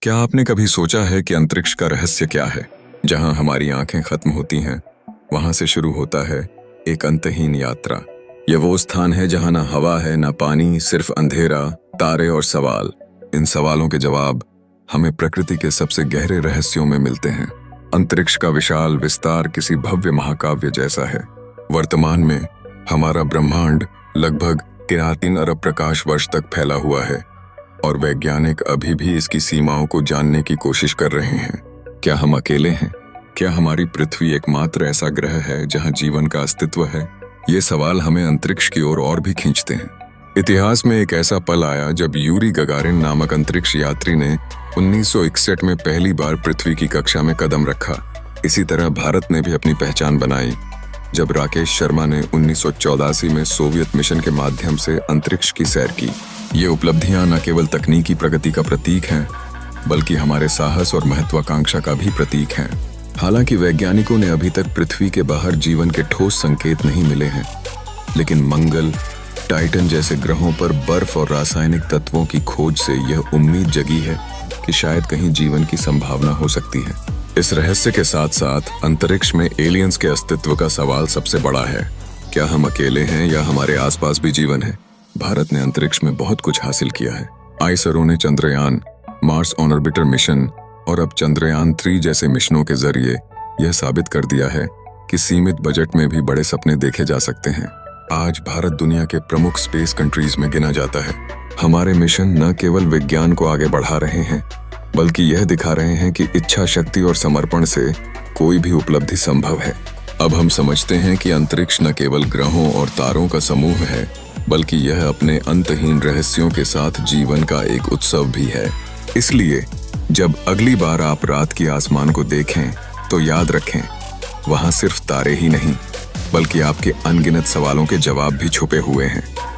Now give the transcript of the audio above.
क्या आपने कभी सोचा है कि अंतरिक्ष का रहस्य क्या है? जहां हमारी आंखें खत्म होती हैं, वहां से शुरू होता है एक अंतहीन यात्रा। यह वो स्थान है जहां ना हवा है, ना पानी, सिर्फ अंधेरा, तारे और सवाल। इन सवालों के जवाब हमें प्रकृति के सबसे गहरे रहस्यों में मिलते हैं। अंतरिक्ष का विशाल विस्तार किसी भव्य महाकाव्य जैसा है। वर्तमान में हमारा ब्रह्मांड लगभग 3 अरब प्रकाश वर्ष तक फैला हुआ है और वैज्ञानिक अभी भी इसकी सीमाओं को जानने की कोशिश कर रहे हैं। क्या हम अकेले हैं? क्या हमारी पृथ्वी एकमात्र ऐसा ग्रह है जहां जीवन का अस्तित्व है? ये सवाल हमें अंतरिक्ष की ओर और भी खींचते हैं। इतिहास में एक ऐसा पल आया जब यूरी गगारिन नामक अंतरिक्ष यात्री ने 1961 में पहली बार पृथ्वी की कक्षा में कदम रखा। इसी तरह भारत ने भी अपनी पहचान बनाई जब राकेश शर्मा ने 1984 में सोवियत मिशन के माध्यम से अंतरिक्ष की सैर की। ये उपलब्धियां न केवल तकनीकी प्रगति का प्रतीक हैं, बल्कि हमारे साहस और महत्वाकांक्षा का भी प्रतीक हैं। हालांकि वैज्ञानिकों ने अभी तक पृथ्वी के बाहर जीवन के ठोस संकेत नहीं मिले हैं, लेकिन मंगल, टाइटन जैसे ग्रहों पर बर्फ और रासायनिक तत्वों की खोज से यह उम्मीद जगी है कि शायद कहीं जीवन की संभावना हो सकती है। इस रहस्य के साथ साथ अंतरिक्ष में एलियंस के अस्तित्व का सवाल सबसे बड़ा है। क्या हम अकेले हैं या हमारे आसपास भी जीवन है? भारत ने अंतरिक्ष में बहुत कुछ हासिल किया है। आईएसआरओ ने Chandrayaan, Mars on orbiter mission और अब चंद्रयान 3 जैसे मिशनों के जरिए यह साबित कर दिया है कि सीमित बजट में भी बड़े सपने देखे जा सकते हैं। आज भारत दुनिया के प्रमुख स्पेस कंट्रीज में गिना जाता है। हमारे मिशन न केवल विज्ञान को आगे बढ़ा रहे हैं, बल्कि यह दिखा रहे हैं कि इच्छा शक्ति और समर्पण से कोई भी उपलब्धि संभव है। अब हम समझते हैं कि अंतरिक्ष न केवल ग्रहों और तारों का समूह है, बल्कि यह अपने अंतहीन रहस्यों के साथ जीवन का एक उत्सव भी है। इसलिए जब अगली बार आप रात की आसमान को देखें तो याद रखें, वहां सिर्फ तारे ही नहीं, बल्कि आपके अनगिनत सवालों के जवाब भी छुपे हुए हैं।